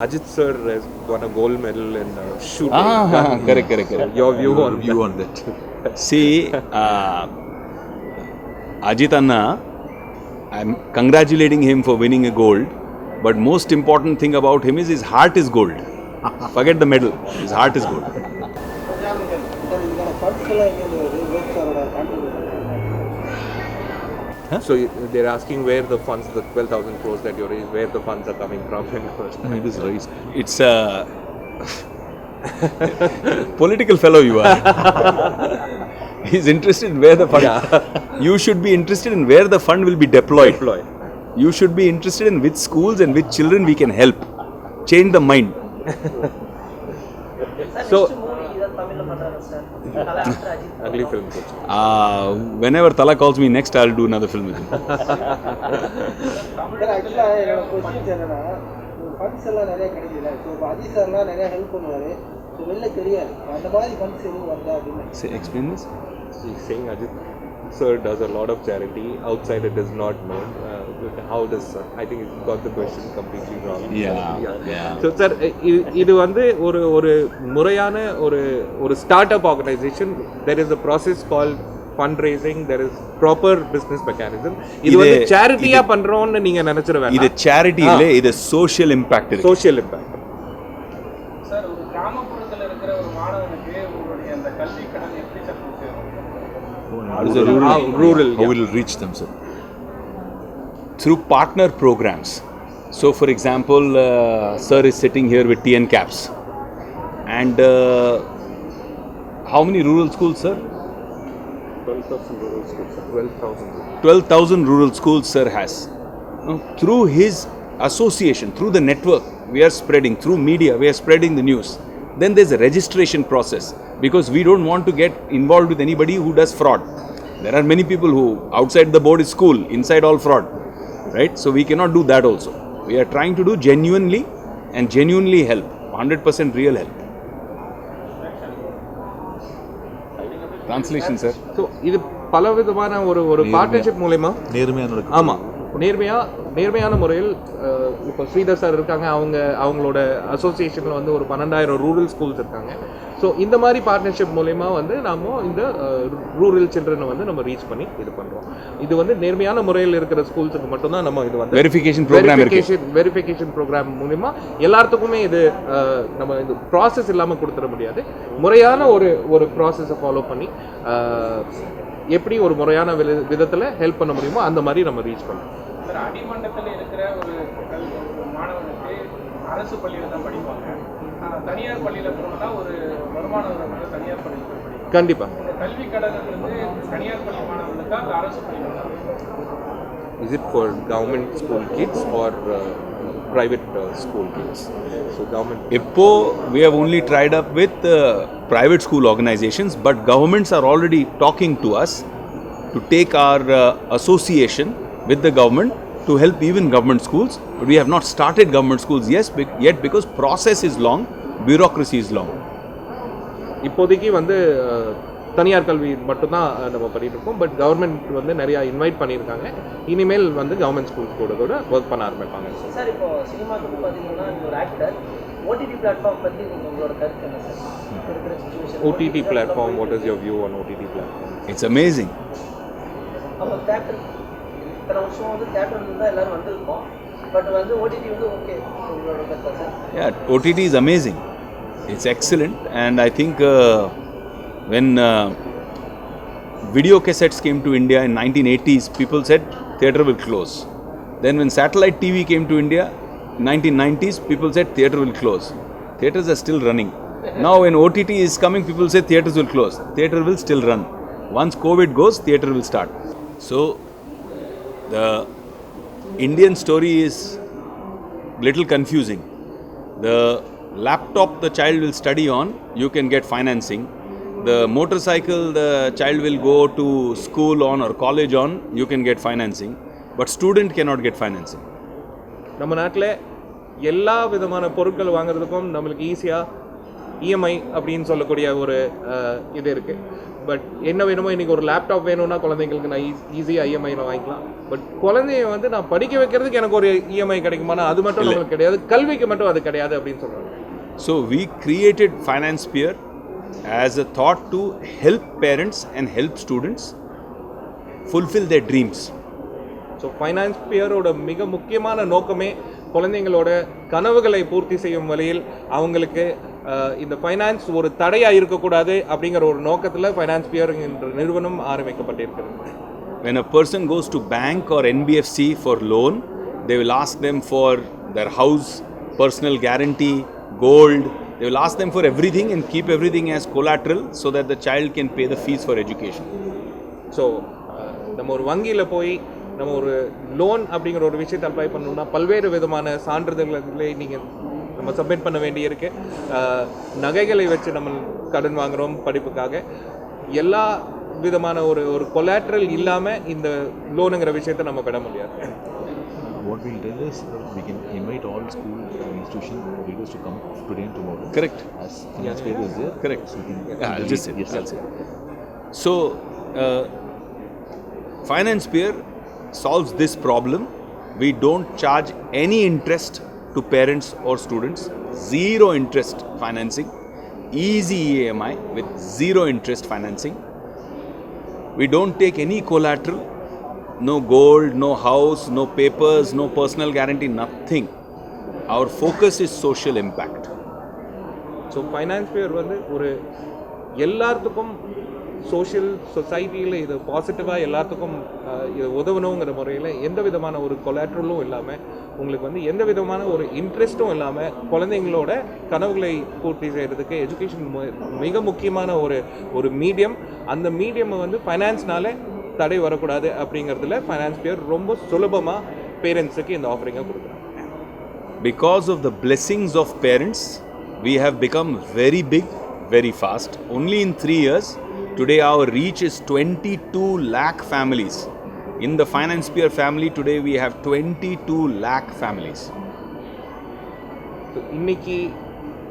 Ajit sir has won a gold medal in shooting. Correct. Your view on that. See, Ajit Anna, I'm congratulating him for winning a gold, but most important thing about him is his heart is gold. Forget the medal, his heart is gold. So they're asking where the funds, the 12,000 crores that you're raising, where the funds are coming from. It is right. It's a political fellow you are. He's interested in where the fund. You should be interested in where the fund will be deployed. You should be interested in which schools and which children we can help. Change the mind. So, ugly film. Whenever Tala calls me next, I'll do another film with him. Say, explain this. He's saying Ajit sir does a lot of charity. Outside it is not known. How does I think he got the question completely wrong. Yeah. So sir, இது வந்து ஒரு முறையான ஒரு startup organization. There is a process called fundraising. There is proper business mechanism. இது வந்து சாரிட்டியா பண்றோம்னு நீங்க நினைச்சிர வேண்டாம். இது charity இல்ல, இது social impact இருக்கு. Social impact. சார் ஒரு கிராமப்புறத்துல இருக்கிற ஒரு மாணவனுக்கு உங்களுடைய அந்த கல்வி கடன் எப்படி sir Rural. How will reach them, sir? Through partner programs. So for example, sir is sitting here with TN Caps. And how many rural schools, sir? 12,000 rural schools. 12,000. 12,000 rural schools sir has. Through his association, through the network, we are spreading, through media, we are spreading the news. Then there's a registration process, because we don't want to get involved with anybody who does fraud. There are many people who outside the board is school, inside all fraud, right? So we cannot do that also. We are trying to do genuinely and genuinely help, 100% real help. Translation, sir. So இது பல விதமான ஒரு partnership மூலமா நேர்மையா நடக்கும். ஆமா நேர்மையான முறையில் இப்போ ஸ்ரீதர் சார் இருக்காங்க, அவங்களோட அசோசியேஷனில் வந்து ஒரு 12,000 ரூரல் ஸ்கூல்ஸ் இருக்காங்க. ஸோ இந்த மாதிரி பார்ட்னர்ஷிப் மூலயமா வந்து நம்ம இந்த ரூரல் சில்ட்ரனை வந்து நம்ம ரீச் பண்ணி இது பண்ணுறோம். இது வந்து நேர்மையான முறையில் இருக்கிற ஸ்கூல்ஸுக்கு மட்டும்தான் நம்ம இது வந்து வெரிஃபிகேஷன் ப்ரோக்ராம் மூலிமா எல்லாத்துக்குமே இது நம்ம இது ப்ராசஸ் இல்லாமல் கொடுத்துட முடியாது. முறையான ஒரு ப்ராசஸை ஃபாலோ பண்ணி எப்படி ஒரு முறையான விதத்தில் ஹெல்ப் பண்ண முடியுமோ அந்த மாதிரி நம்ம ரீச் பண்ணோம். சார் அடிமட்டத்தில் இருக்கிற ஒரு மாணவனுக்கு அரசு பள்ளியில் தான் படிப்பாங்க, தனியார் பள்ளியில் போனால் ஒரு வருமானம் தனியார் பள்ளியில் படிப்பாங்க. கண்டிப்பாக இந்த கல்வி கடன் வந்து தனியார் பள்ளி மாணவர்களுக்கு அந்த அரசு பள்ளி. Is it for government school kids or private school kids? So government. IPPO, we have only tried up with private school organizations, but governments are already talking to us to take our association with the government to help even government schools. But we have not started government schools yet because process is long, bureaucracy is long. இப்போதைக்கு வந்து தனியார் கல்வி மட்டும்தான் நம்ம பண்ணிட்டு இருக்கோம். But government வந்து நிறையா இன்வைட் பண்ணியிருக்காங்க. இனிமேல் வந்து கவர்மெண்ட் ஸ்கூல்ஸ் கூட ஒர்க் பண்ண ஆரம்பிப்பாங்க. சார் இப்போ சினிமாவுக்கு பார்த்தீங்கன்னா ஒரு ஆக்டர் ஓடிடி பிளாட்ஃபார்ம் பற்றி உங்களோட கருத்து என்ன sir? OTT platform, what is your view on OTT platform? It's amazing. அப்போ தேட்டர் இத்தனை வருஷம் வந்து தேட்டர் தான் எல்லாரும் வந்திருக்கோம், பட் வந்து ஓடிடி வந்து ஓகே உங்களோட கருத்தா sir? Yeah, OTT is amazing. It's excellent, and I think when video cassettes came to India in 1980s, people said theatre will close. Then when satellite TV came to India in 1990s, people said theatre will close. Theatres are still running. Now when OTT is coming, people say theatres will close. Theatre will still run. Once COVID goes, theatre will start. So the Indian story is little confusing. The laptop the child will study on, you can get financing. The motorcycle the child will go to school on or college on, you can get financing. But student cannot get financing. நம்ம நாட்டில் எல்லா விதமான பொருட்கள் வாங்குறதுக்கும் நம்மளுக்கு ஈஸியாக EMI அப்படின்னு சொல்லக்கூடிய ஒரு இது இருக்குது. பட் என்ன வேணுமோ இன்றைக்கி ஒரு லேப்டாப் வேணும்னா குழந்தைங்களுக்கு நான் ஈஸியாக இஎம்ஐயில் வாங்கிக்கலாம். பட் குழந்தைய வந்து நான் படிக்க வைக்கிறதுக்கு எனக்கு ஒரு இஎம்ஐ கிடைக்குமானா அது மட்டும் நம்மளுக்கு கிடையாது, கல்விக்கு மட்டும் அது கிடையாது அப்படின்னு சொல்கிறாங்க. So we created Finance Peer as a thought to help parents and help students fulfill their dreams. So finance பியரோட மிக முக்கியமான நோக்கமே குழந்தைங்களோட கனவுகளை பூர்த்தி செய்யும் வழியில் அவங்களுக்கு இந்த ஃபைனான்ஸ் ஒரு தடையாக இருக்கக்கூடாது அப்படிங்கிற ஒரு நோக்கத்தில் ஃபைனான்ஸ் பியர் என்ற நிறுவனம் ஆரம்பிக்கப்பட்டிருக்கிறது. When a person goes to bank or NBFC for loan, they will ask them for their house, personal guarantee, gold. They will ask them for everything and keep everything as collateral so that the child can pay the fees for education. So நம்ம ஒரு வங்கியில் போய் நம்ம ஒரு loan அப்படிங்கிற ஒரு விஷயத்தை apply பண்ணணும்னா பல்வேறு விதமான சான்றிதழ்களை நீங்கள் நம்ம சப்மிட் பண்ண வேண்டியிருக்கு. நகைகளை வச்சு நம்ம கடன் வாங்குகிறோம் படிப்புக்காக. எல்லா விதமான ஒரு கொலாட்ரல் இல்லாமல் இந்த லோனுங்கிற விஷயத்தை நம்ம பெற முடியாது. What we'll do is we can invite all school institution leaders to come today and tomorrow. Correct. As finance fair is there. Correct. So we can I'll just say. yes, I'll say. So, Finance Peer solves this problem. We don't charge any interest to parents or students. Zero interest financing. Easy EMI with zero interest financing. We don't take any collateral. No gold, no house, no papers, no personal guarantee, nothing. Our focus is social impact. So Financepeer வந்து ஒரு எல்லாத்துக்கும் social சொசைட்டியில் இது பாசிட்டிவாக எல்லாத்துக்கும் இது உதவணுங்கிற முறையில் எந்த விதமான ஒரு கொலாட்ரலும் இல்லாமல் உங்களுக்கு வந்து எந்த விதமான ஒரு இன்ட்ரெஸ்ட்டும் இல்லாமல் குழந்தைங்களோட கனவுகளை பூர்த்தி செய்கிறதுக்கு எஜுகேஷன் மிக முக்கியமான ஒரு மீடியம். அந்த மீடியம் வந்து ஃபைனான்ஸ்னால தடை வரக்கூடாது அப்படிங்கிறதுல ஃபைனான்ஸ் பியர் ரொம்ப சுலபமாக பேரண்ட்ஸுக்கு இந்த ஆஃபரிங்கை கொடுக்குறாங்க. Because of the blessings of parents, we have become very big, very fast. Only in 3 years, today our reach is 22 lakh families. In the Finance Peer family, today we have 22 lakh families.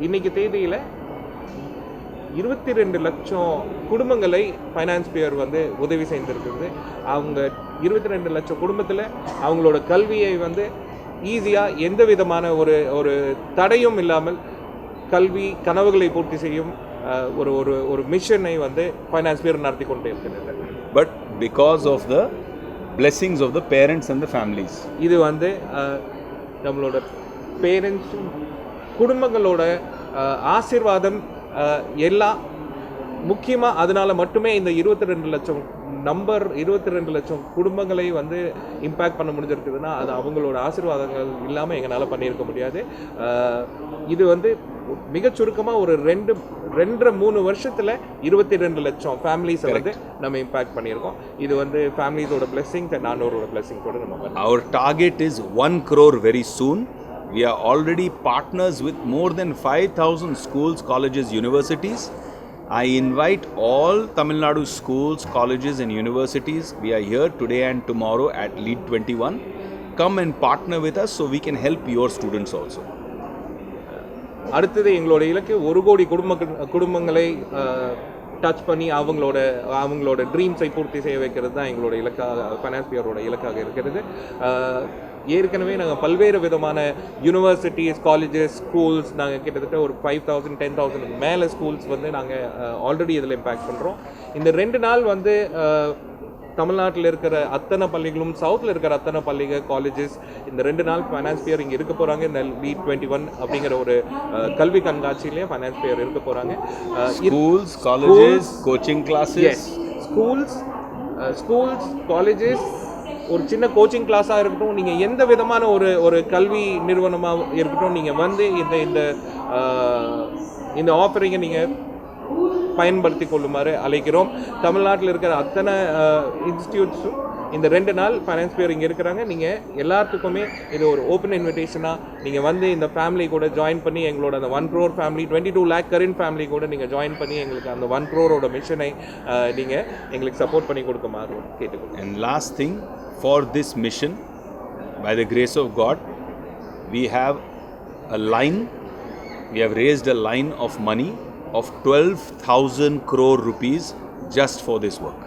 இன்னைக்கு தேதியில் 22 லட்சம் குடும்பங்களை finance pier வந்து உதவி செய்திருக்குது. அவங்க 22 லட்சம் குடும்பத்தில் அவங்களோட கல்வியை வந்து ஈஸியாக எந்த விதமான ஒரு தடையும் இல்லாமல் கல்வி கனவுகளை பூர்த்தி செய்யும் ஒரு மிஷனை வந்து ஃபைனான்ஸ் பியர் நடத்தி கொண்டு இருக்கிறது. But because of the blessings of the parents and the families. இது வந்து நம்மளோட பேரண்ட்ஸும் குடும்பங்களோட ஆசீர்வாதம் எல்லாம் முக்கியமாக அதனால மட்டுமே இந்த 22 லட்சம் 22 லட்சம் குடும்பங்களை வந்து இம்பேக்ட் பண்ண முடிஞ்சிருக்குதுன்னா அது அவங்களோட ஆசீர்வாதங்கள் இல்லாமல் எங்களால் பண்ணியிருக்க முடியாது. இது வந்து மிக சுருக்கமாக ஒரு 2-3 வருஷத்தில் 22 லட்சம் ஃபேமிலிஸை வந்து நம்ம இம்பேக்ட் பண்ணியிருக்கோம். இது வந்து ஃபேமிலிஸோட பிளெஸிங்ஸ் அண்ட் ஆண்டவரோட பிளெஸிங்கோட நம்ம பண்ணோம். Our target is 1 crore very soon. We are already partners with more than 5,000 schools, colleges, universities. I invite all Tamil Nadu schools, colleges and universities. We are here today and tomorrow at Lead 21. Come and partner with us so we can help your students also. அடுத்தது எங்களோட இலக்கு 1 கோடி குடும்பங்களை touch பண்ணி அவங்களோட ட்ரீம்ஸை பூர்த்தி செய்ய வைக்கிறது தான் எங்களோட இலக்காக ஃபைனான்ஸ் பியரோட இலக்காக இருக்கிறது. ஏற்கனவே நாங்கள் பல்வேறு விதமான யூனிவர்சிட்டிஸ், காலேஜஸ், ஸ்கூல்ஸ் நாங்கள் கிட்டத்தட்ட ஒரு 5,000 10,000 மேலே ஸ்கூல்ஸ் வந்து நாங்கள் ஆல்ரெடி இதில் இம்பேக்ட் பண்ணுறோம். இந்த 2 நாள் வந்து தமிழ்நாட்டில் இருக்கிற அத்தனை பள்ளிகளும், சவுத்தில் இருக்கிற அத்தனை பள்ளிகள், காலேஜஸ் இந்த 2 நாள் ஃபைனான்ஸ் பியர் இங்கே இருக்க போகிறாங்க. இந்த லீட் 21 அப்படிங்கிற ஒரு கல்வி கண்காட்சியிலேயே ஃபைனான்ஸ் பியர் இருக்க போகிறாங்க. Schools, colleges, coaching classes. Schools, colleges, ஒரு சின்ன கோச்சிங் கிளாஸாக இருக்கட்டும், நீங்கள் எந்த விதமான ஒரு கல்வி நிறுவனமாக இருக்கட்டும், நீங்கள் வந்து இந்த ஆஃபரிங்கை நீங்கள் பயன்படுத்தி கொள்ளுமாறு அழைக்கிறோம். தமிழ்நாட்டில் இருக்கிற அத்தனை இன்ஸ்டியூட்ஸும் இந்த 2 நாள் ஃபைனான்ஸ் பியர் இங்கே இருக்கிறாங்க. நீங்கள் எல்லாத்துக்குமே இது ஒரு ஓப்பன் இன்விடேஷனாக நீங்கள் வந்து இந்த ஃபேமிலி கூட ஜாயின் பண்ணி எங்களோட அந்த 1 crore family, 22 lakh current family கூட நீங்கள் ஜாயின் பண்ணி எங்களுக்கு அந்த 1 crore மிஷனை நீங்கள் எங்களுக்கு சப்போர்ட் பண்ணி கொடுக்குமாறு கேட்டுக்கொள்ளுங்க. And last thing, for this mission, by the grace of God, we have raised a line of money of 12,000 crore rupees just for this work.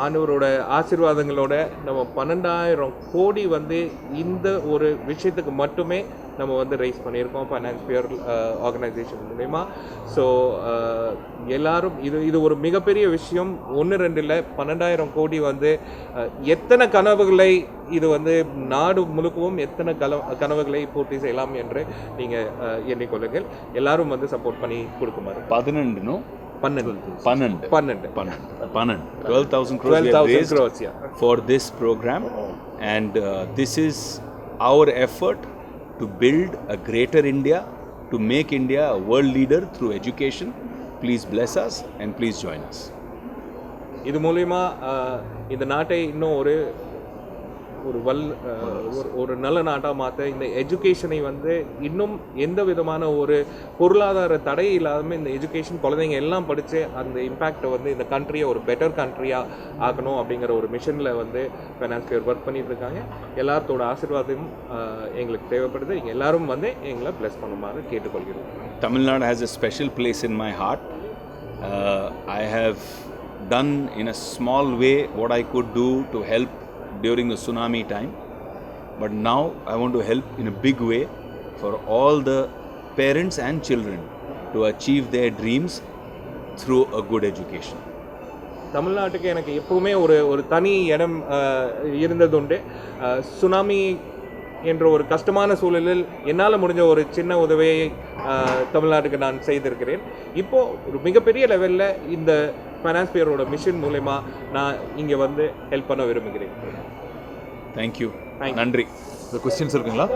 ஆண்டவரோட ஆசீர்வாதங்களோட நம்ம 12,000 கோடி வந்து இந்த ஒரு விஷயத்துக்கு மட்டுமே நம்ம வந்து ரைஸ் பண்ணியிருக்கோம் ஃபைனான்ஸ் பியர் ஆர்கனைசேஷன் மூலமா. ஸோ எல்லாரும் இது ஒரு மிகப்பெரிய விஷயம். 1-2 இல்லை, 12,000 கோடி வந்து எத்தனை கனவுகளை இது வந்து நாடு முழுக்கவும் எத்தனை கனவுகளை பூர்த்தி செய்யலாம் என்று நீங்கள் எண்ணிக்கொள்ளுங்கள். எல்லாரும் வந்து சப்போர்ட் பண்ணி கொடுக்குமாறு. 12,000 crores we have raised crores, yeah. for this program, and this is our effort to build a greater India, to make India a world leader through education. Please bless us and please join us. இது மூலமா இந்த நாட்டை இன்னும் ஒரு நல்ல நாட்டாக மாற்ற, இந்த எஜுகேஷனை வந்து இன்னும் எந்த விதமான ஒரு பொருளாதார தடை இல்லாமல் இந்த எஜுகேஷன் குழந்தைங்க எல்லாம் படித்து அந்த இம்பேக்டை வந்து இந்த கண்ட்ரியை ஒரு பெட்டர் கண்ட்ரியாக ஆக்கணும் அப்படிங்கிற ஒரு மிஷனில் வந்து ஃபைனான்ஸ் பியர் ஒர்க் பண்ணிட்டு இருக்காங்க. எல்லாத்தோட ஆசீர்வாதம் எங்களுக்கு தேவைப்படுது. இங்கே எல்லாரும் வந்து எங்களை ப்ளஸ் பண்ணுமாறு கேட்டுக்கொள்கிறோம். Tamil Nadu has a special place in my heart. I have done in a small way what I could do to help during the tsunami time, but now I want to help in a big way for all the parents and children to achieve their dreams through a good education. தமிழ்நாட்டுக்கு எனக்கு எப்பவுமே ஒரு தனி இடம் இருந்ததுண்டு. Tsunami என்ற ஒரு கஷ்டமான சூழலில் என்னால் முடிஞ்ச ஒரு சின்ன உதவியை தமிழ்நாட்டுக்கு நான் செய்திருக்கிறேன். இப்போது ஒரு மிகப்பெரிய லெவலில் இந்த ஃபைனான்ஸ் பியரோட மிஷன் மூலமா நான் இங்கே வந்து ஹெல்ப் பண்ண விரும்புகிறேன். Thank you. நன்றி. The questions இருக்குங்களா?